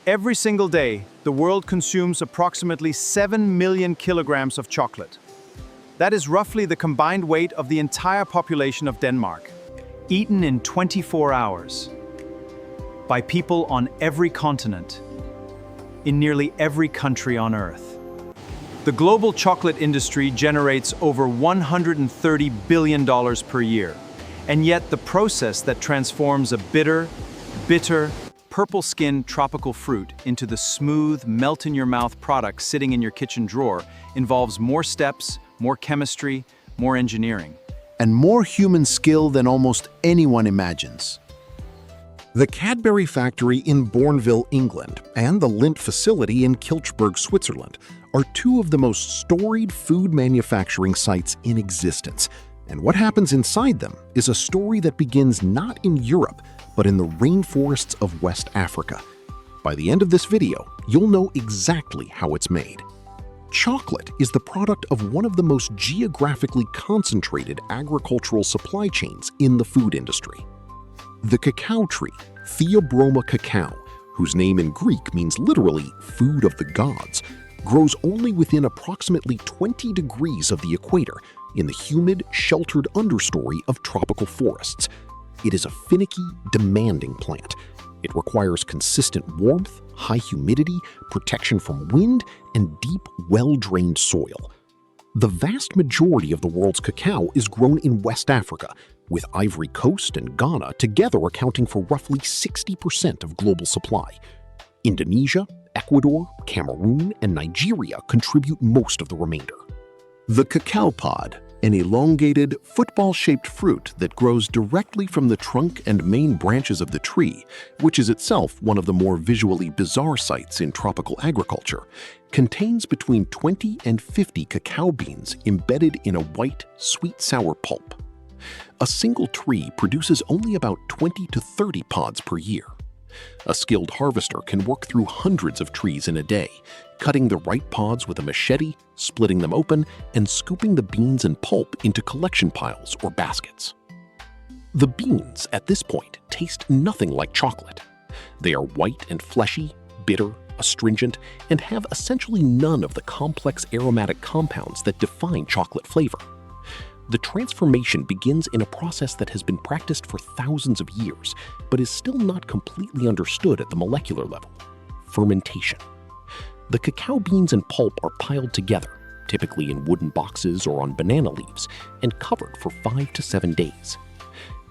Every single day, the world consumes approximately 7 million kilograms of chocolate. That is roughly the combined weight of the entire population of Denmark, eaten in 24 hours, by people on every continent, in nearly every country on Earth. The global chocolate industry generates over $130 billion per year, and yet the process that transforms a bitter, purple-skinned tropical fruit into the smooth, melt-in-your-mouth product sitting in your kitchen drawer involves more steps, more chemistry, more engineering. And more human skill than almost anyone imagines. The Cadbury factory in Bournville, England, and the Lindt facility in Kilchberg, Switzerland, are two of the most storied food manufacturing sites in existence. And what happens inside them is a story that begins not in Europe, but in the rainforests of West Africa. By the end of this video, you'll know exactly how it's made. Chocolate is the product of one of the most geographically concentrated agricultural supply chains in the food industry. The cacao tree, Theobroma cacao, whose name in Greek means literally food of the gods, grows only within approximately 20 degrees of the equator in the humid, sheltered understory of tropical forests. It is a finicky, demanding plant. It requires consistent warmth, high humidity, protection from wind, and deep, well-drained soil. The vast majority of the world's cacao is grown in West Africa, with Ivory Coast and Ghana together accounting for roughly 60% of global supply. Indonesia, Ecuador, Cameroon, and Nigeria contribute most of the remainder. The cacao pod, an elongated, football-shaped fruit that grows directly from the trunk and main branches of the tree, which is itself one of the more visually bizarre sights in tropical agriculture, contains between 20 and 50 cacao beans embedded in a white, sweet-sour pulp. A single tree produces only about 20 to 30 pods per year. A skilled harvester can work through hundreds of trees in a day, cutting the right pods with a machete, splitting them open, and scooping the beans and pulp into collection piles or baskets. The beans, at this point, taste nothing like chocolate. They are white and fleshy, bitter, astringent, and have essentially none of the complex aromatic compounds that define chocolate flavor. The transformation begins in a process that has been practiced for thousands of years, but is still not completely understood at the molecular level: fermentation. The cacao beans and pulp are piled together, typically in wooden boxes or on banana leaves, and covered for 5 to 7 days.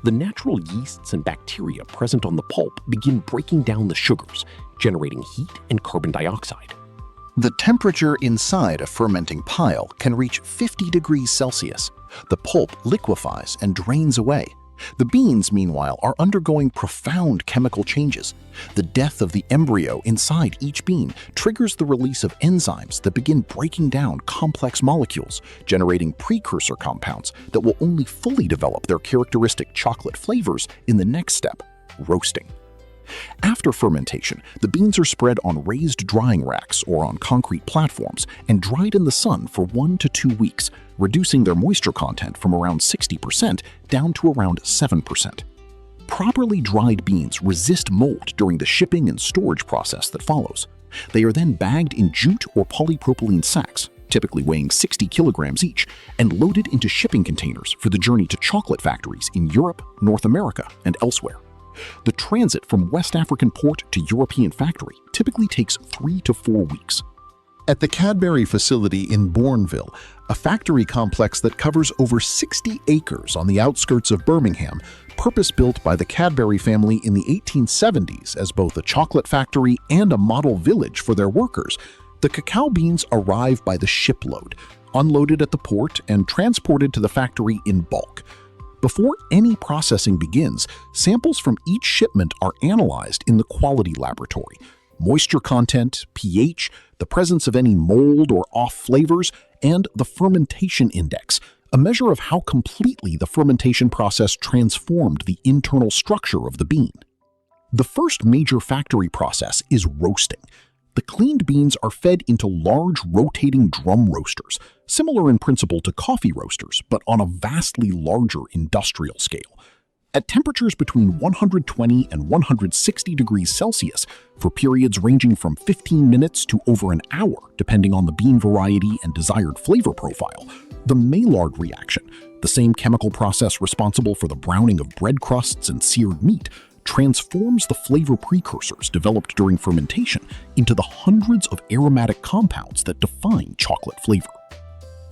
The natural yeasts and bacteria present on the pulp begin breaking down the sugars, generating heat and carbon dioxide. The temperature inside a fermenting pile can reach 50 degrees Celsius. The pulp liquefies and drains away. The beans, meanwhile, are undergoing profound chemical changes. The death of the embryo inside each bean triggers the release of enzymes that begin breaking down complex molecules, generating precursor compounds that will only fully develop their characteristic chocolate flavors in the next step: roasting. After fermentation, the beans are spread on raised drying racks or on concrete platforms and dried in the sun for 1 to 2 weeks, reducing their moisture content from around 60% down to around 7%. Properly dried beans resist mold during the shipping and storage process that follows. They are then bagged in jute or polypropylene sacks, typically weighing 60 kilograms each, and loaded into shipping containers for the journey to chocolate factories in Europe, North America, and elsewhere. The transit from West African port to European factory typically takes 3 to 4 weeks. At the Cadbury facility in Bournville, a factory complex that covers over 60 acres on the outskirts of Birmingham, purpose-built by the Cadbury family in the 1870s as both a chocolate factory and a model village for their workers, the cacao beans arrive by the shipload, unloaded at the port and transported to the factory in bulk. Before any processing begins, samples from each shipment are analyzed in the quality laboratory. Moisture content, pH, the presence of any mold or off flavors, and the fermentation index, a measure of how completely the fermentation process transformed the internal structure of the bean. The first major factory process is roasting. The cleaned beans are fed into large rotating drum roasters, similar in principle to coffee roasters, but on a vastly larger industrial scale. At temperatures between 120 and 160 degrees Celsius, for periods ranging from 15 minutes to over an hour, depending on the bean variety and desired flavor profile, the Maillard reaction, the same chemical process responsible for the browning of bread crusts and seared meat, transforms the flavor precursors developed during fermentation into the hundreds of aromatic compounds that define chocolate flavor.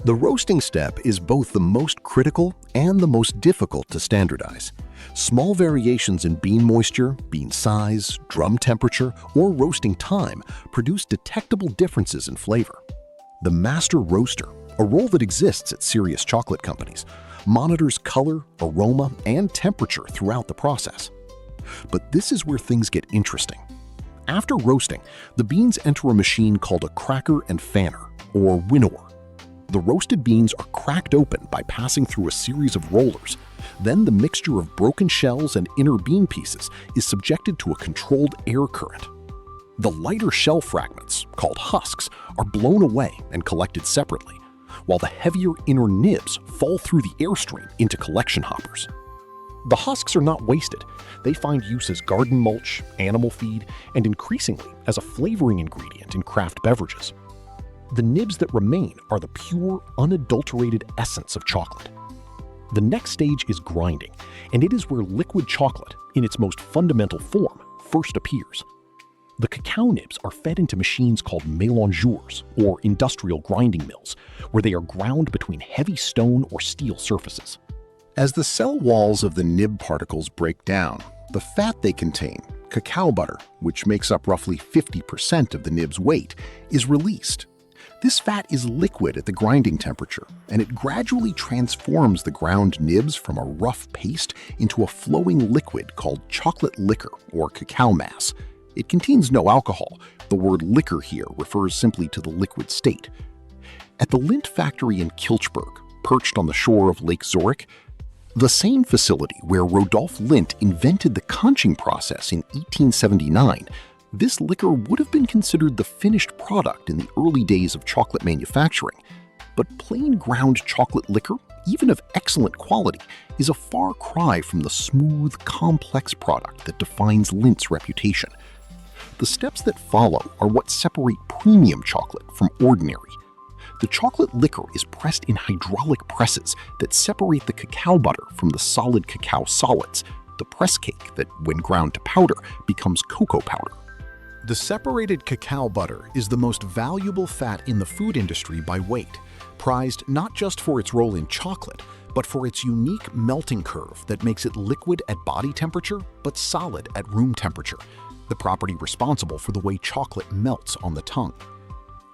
The roasting step is both the most critical and the most difficult to standardize. Small variations in bean moisture, bean size, drum temperature, or roasting time produce detectable differences in flavor. The master roaster, a role that exists at serious chocolate companies, monitors color, aroma, and temperature throughout the process. But this is where things get interesting. After roasting, the beans enter a machine called a cracker and fanner, or winnower. The roasted beans are cracked open by passing through a series of rollers. Then the mixture of broken shells and inner bean pieces is subjected to a controlled air current. The lighter shell fragments, called husks, are blown away and collected separately, while the heavier inner nibs fall through the airstream into collection hoppers. The husks are not wasted. They find use as garden mulch, animal feed, and increasingly as a flavoring ingredient in craft beverages. The nibs that remain are the pure, unadulterated essence of chocolate. The next stage is grinding, and it is where liquid chocolate, in its most fundamental form, first appears. The cacao nibs are fed into machines called mélangeurs, or industrial grinding mills, where they are ground between heavy stone or steel surfaces. As the cell walls of the nib particles break down, the fat they contain, cacao butter, which makes up roughly 50% of the nib's weight, is released. This fat is liquid at the grinding temperature, and it gradually transforms the ground nibs from a rough paste into a flowing liquid called chocolate liquor or cacao mass. It contains no alcohol. The word liquor here refers simply to the liquid state. At the Lindt factory in Kilchberg, perched on the shore of Lake Zurich, the same facility where Rodolphe Lindt invented the conching process in 1879, this liquor would have been considered the finished product in the early days of chocolate manufacturing. But plain ground chocolate liquor, even of excellent quality, is a far cry from the smooth, complex product that defines Lindt's reputation. The steps that follow are what separate premium chocolate from ordinary. The chocolate liquor is pressed in hydraulic presses that separate the cacao butter from the solid cacao solids, the press cake that, when ground to powder, becomes cocoa powder. The separated cacao butter is the most valuable fat in the food industry by weight, prized not just for its role in chocolate, but for its unique melting curve that makes it liquid at body temperature but solid at room temperature, the property responsible for the way chocolate melts on the tongue.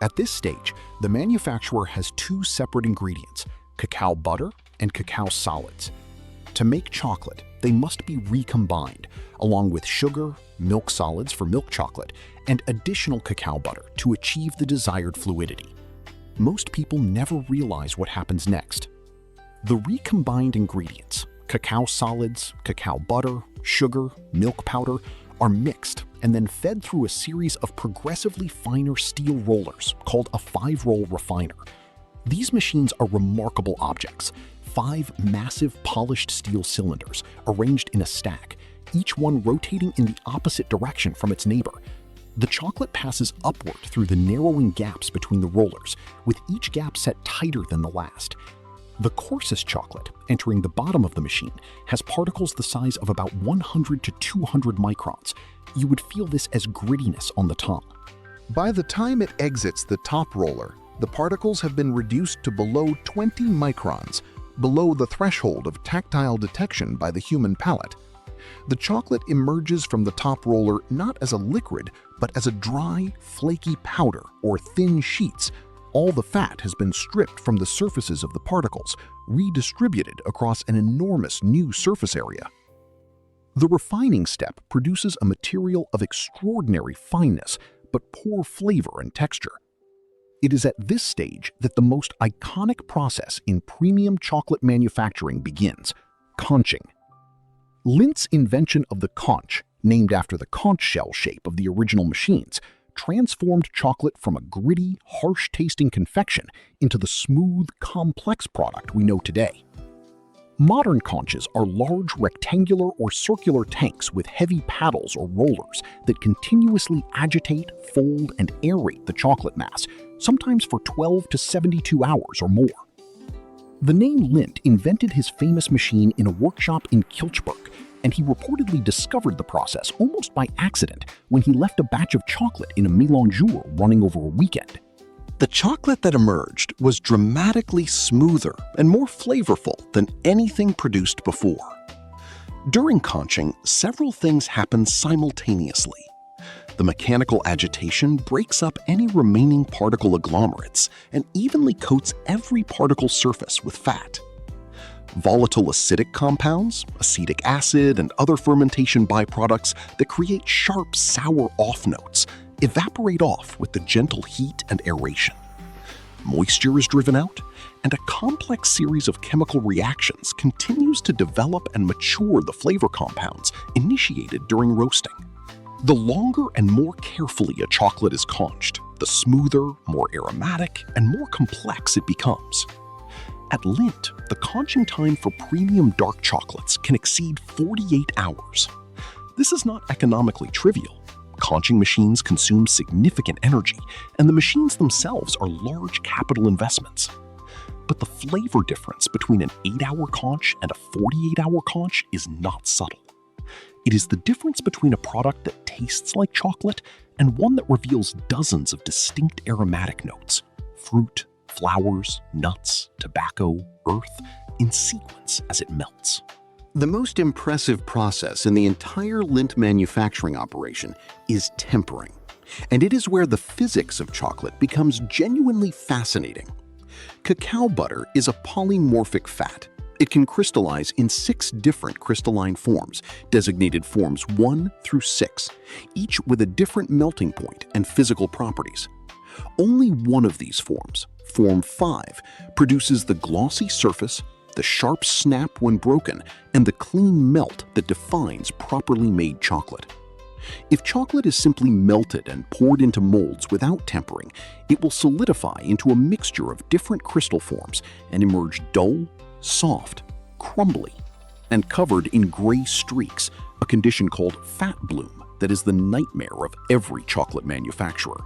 At this stage, the manufacturer has two separate ingredients, cacao butter and cacao solids. To make chocolate, they must be recombined, along with sugar, milk solids for milk chocolate, and additional cacao butter to achieve the desired fluidity. Most people never realize what happens next. The recombined ingredients, cacao solids, cacao butter, sugar, milk powder, are mixed and then fed through a series of progressively finer steel rollers called a 5-roll refiner. These machines are remarkable objects, 5 massive polished steel cylinders arranged in a stack, each one rotating in the opposite direction from its neighbor. The chocolate passes upward through the narrowing gaps between the rollers, with each gap set tighter than the last. The coarsest chocolate, entering the bottom of the machine, has particles the size of about 100 to 200 microns. You would feel this as grittiness on the tongue. By the time it exits the top roller, the particles have been reduced to below 20 microns, below the threshold of tactile detection by the human palate. The chocolate emerges from the top roller not as a liquid, but as a dry, flaky powder or thin sheets. All the fat has been stripped from the surfaces of the particles, redistributed across an enormous new surface area. The refining step produces a material of extraordinary fineness, but poor flavor and texture. It is at this stage that the most iconic process in premium chocolate manufacturing begins, conching. Lindt's invention of the conch, named after the conch shell shape of the original machines, transformed chocolate from a gritty, harsh-tasting confection into the smooth, complex product we know today. Modern conches are large rectangular or circular tanks with heavy paddles or rollers that continuously agitate, fold, and aerate the chocolate mass, sometimes for 12 to 72 hours or more. The name Lindt invented his famous machine in a workshop in Kilchberg, and he reportedly discovered the process almost by accident when he left a batch of chocolate in a mélangeur running over a weekend. The chocolate that emerged was dramatically smoother and more flavorful than anything produced before. During conching, several things happen simultaneously. The mechanical agitation breaks up any remaining particle agglomerates and evenly coats every particle surface with fat. Volatile acidic compounds, acetic acid, and other fermentation byproducts that create sharp, sour off notes evaporate off with the gentle heat and aeration. Moisture is driven out, and a complex series of chemical reactions continues to develop and mature the flavor compounds initiated during roasting. The longer and more carefully a chocolate is conched, the smoother, more aromatic, and more complex it becomes. At Lindt, the conching time for premium dark chocolates can exceed 48 hours. This is not economically trivial. Conching machines consume significant energy, and the machines themselves are large capital investments. But the flavor difference between an 8-hour conch and a 48-hour conch is not subtle. It is the difference between a product that tastes like chocolate and one that reveals dozens of distinct aromatic notes: fruit, flowers, nuts, tobacco, earth, in sequence as it melts. The most impressive process in the entire Lindt manufacturing operation is tempering, and it is where the physics of chocolate becomes genuinely fascinating. Cacao butter is a polymorphic fat. It can crystallize in 6 different crystalline forms, designated forms 1 through 6, each with a different melting point and physical properties. Only one of these forms, form 5, produces the glossy surface, the sharp snap when broken, and the clean melt that defines properly made chocolate. If chocolate is simply melted and poured into molds without tempering, it will solidify into a mixture of different crystal forms and emerge dull, soft, crumbly, and covered in gray streaks, a condition called fat bloom that is the nightmare of every chocolate manufacturer.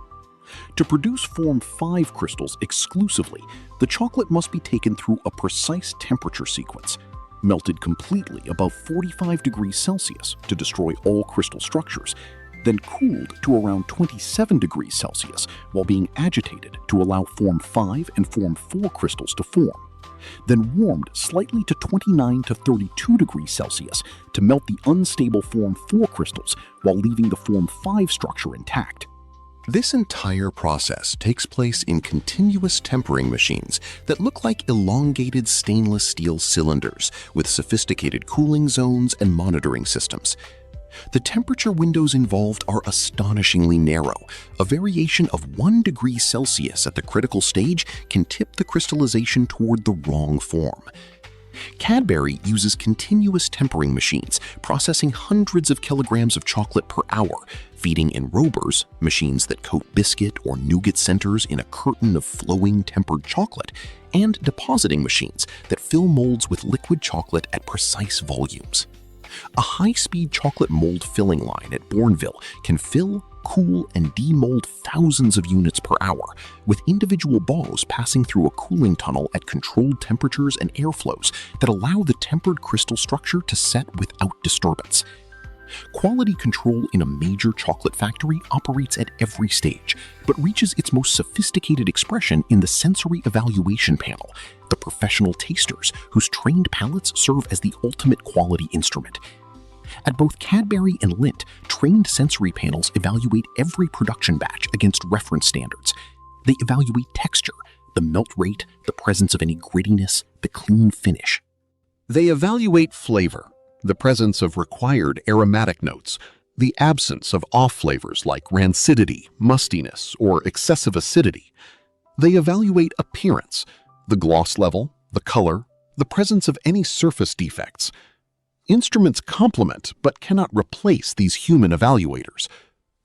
To produce form 5 crystals exclusively, the chocolate must be taken through a precise temperature sequence, melted completely above 45 degrees Celsius to destroy all crystal structures, then cooled to around 27 degrees Celsius while being agitated to allow form 5 and form 4 crystals to form, then warmed slightly to 29 to 32 degrees Celsius to melt the unstable form 4 crystals while leaving the form 5 structure intact. This entire process takes place in continuous tempering machines that look like elongated stainless steel cylinders with sophisticated cooling zones and monitoring systems. The temperature windows involved are astonishingly narrow. A variation of 1 degree Celsius at the critical stage can tip the crystallization toward the wrong form. Cadbury uses continuous tempering machines, processing hundreds of kilograms of chocolate per hour, feeding enrobers, machines that coat biscuit or nougat centers in a curtain of flowing tempered chocolate, and depositing machines that fill molds with liquid chocolate at precise volumes. A high-speed chocolate mold filling line at Bournville can fill, cool, and demold thousands of units per hour, with individual balls passing through a cooling tunnel at controlled temperatures and airflows that allow the tempered crystal structure to set without disturbance. Quality control in a major chocolate factory operates at every stage, but reaches its most sophisticated expression in the sensory evaluation panel, the professional tasters whose trained palates serve as the ultimate quality instrument. At both Cadbury and Lindt, trained sensory panels evaluate every production batch against reference standards. They evaluate texture, the melt rate, the presence of any grittiness, the clean finish. They evaluate flavor, the presence of required aromatic notes, the absence of off flavors like rancidity, mustiness, or excessive acidity. They evaluate appearance, the gloss level, the color, the presence of any surface defects. Instruments complement but cannot replace these human evaluators.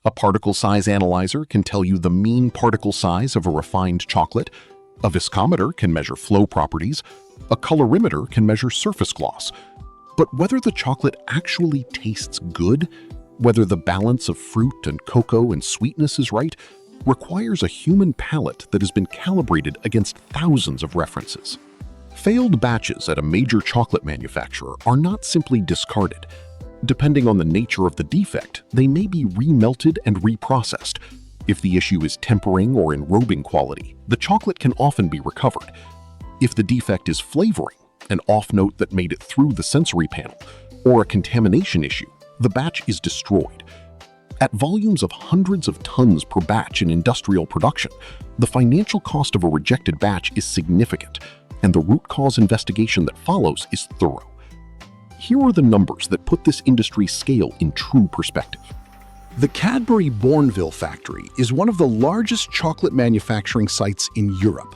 A particle size analyzer can tell you the mean particle size of a refined chocolate. A viscometer can measure flow properties. A colorimeter can measure surface gloss. But whether the chocolate actually tastes good, whether the balance of fruit and cocoa and sweetness is right, requires a human palate that has been calibrated against thousands of references. Failed batches at a major chocolate manufacturer are not simply discarded. Depending on the nature of the defect, they may be remelted and reprocessed. If the issue is tempering or enrobing quality, the chocolate can often be recovered. If the defect is flavoring, an off-note that made it through the sensory panel, or a contamination issue, the batch is destroyed. At volumes of hundreds of tons per batch in industrial production, the financial cost of a rejected batch is significant, and the root cause investigation that follows is thorough. Here are the numbers that put this industry's scale in true perspective. The Cadbury Bournville factory is one of the largest chocolate manufacturing sites in Europe.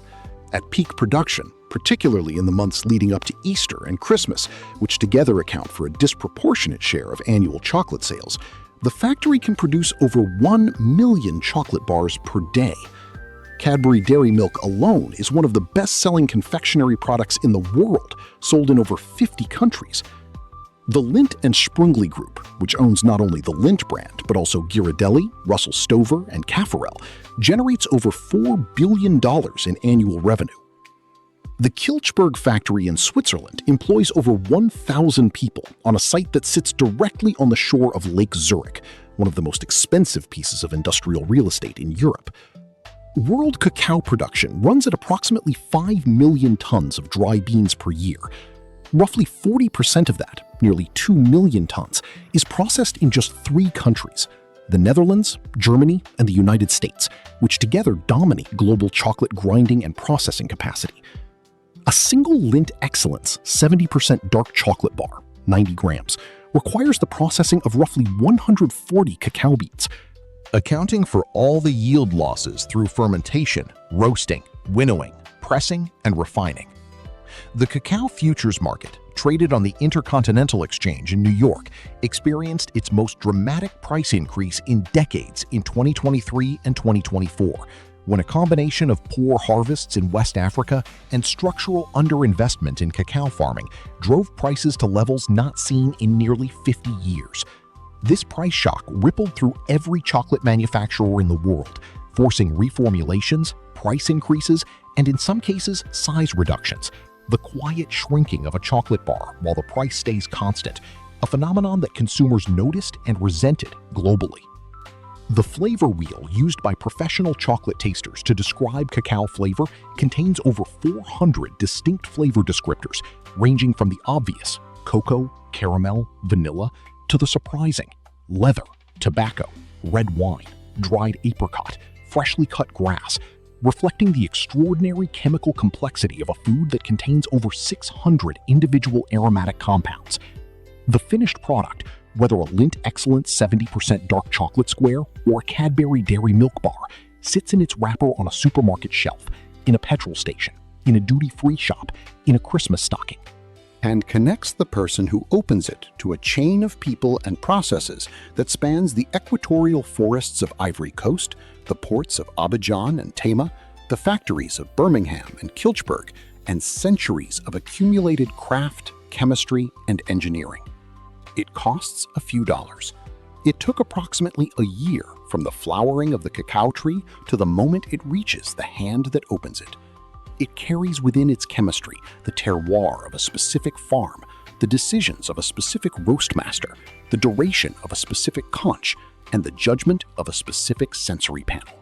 At peak production, particularly in the months leading up to Easter and Christmas, which together account for a disproportionate share of annual chocolate sales, the factory can produce over 1 million chocolate bars per day. Cadbury Dairy Milk alone is one of the best-selling confectionery products in the world, sold in over 50 countries. The Lindt and Sprungli Group, which owns not only the Lindt brand, but also Ghirardelli, Russell Stover, and Caffarel, generates over $4 billion in annual revenue. The Kilchberg factory in Switzerland employs over 1,000 people on a site that sits directly on the shore of Lake Zurich, one of the most expensive pieces of industrial real estate in Europe. World cacao production runs at approximately 5 million tons of dry beans per year. Roughly 40% of that, nearly 2 million tons, is processed in just 3 countries: the Netherlands, Germany, and the United States, which together dominate global chocolate grinding and processing capacity. A single Lindt Excellence 70% dark chocolate bar, 90 grams, requires the processing of roughly 140 cacao beans. Accounting for all the yield losses through fermentation, roasting, winnowing, pressing, and refining. The cacao futures market, traded on the Intercontinental Exchange in New York, experienced its most dramatic price increase in decades in 2023 and 2024, when a combination of poor harvests in West Africa and structural underinvestment in cacao farming drove prices to levels not seen in nearly 50 years. This price shock rippled through every chocolate manufacturer in the world, forcing reformulations, price increases, and in some cases, size reductions. The quiet shrinking of a chocolate bar while the price stays constant, a phenomenon that consumers noticed and resented globally. The flavor wheel used by professional chocolate tasters to describe cacao flavor contains over 400 distinct flavor descriptors, ranging from the obvious cocoa, caramel, vanilla, to the surprising leather, tobacco, red wine, dried apricot, freshly cut grass, reflecting the extraordinary chemical complexity of a food that contains over 600 individual aromatic compounds. The finished product, whether a Lindt Excellence 70% dark chocolate square or a Cadbury Dairy Milk bar, sits in its wrapper on a supermarket shelf, in a petrol station, in a duty-free shop, in a Christmas stocking, and connects the person who opens it to a chain of people and processes that spans the equatorial forests of Ivory Coast, the ports of Abidjan and Tema, the factories of Birmingham and Kilchberg, and centuries of accumulated craft, chemistry, and engineering. It costs a few dollars. It took approximately a year from the flowering of the cacao tree to the moment it reaches the hand that opens it. It carries within its chemistry the terroir of a specific farm, the decisions of a specific roast master, the duration of a specific conch, and the judgment of a specific sensory panel.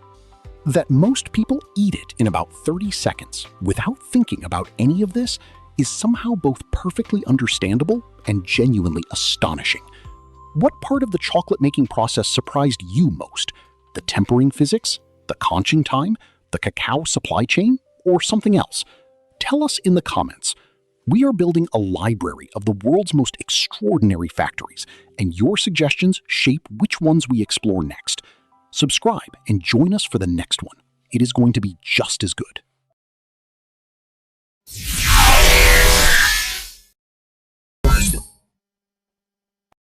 That most people eat it in about 30 seconds without thinking about any of this is somehow both perfectly understandable and genuinely astonishing. What part of the chocolate-making process surprised you most? The tempering physics? The conching time? The cacao supply chain? Or something else? Tell us in the comments. We are building a library of the world's most extraordinary factories, and your suggestions shape which ones we explore next. Subscribe and join us for the next one. It is going to be just as good.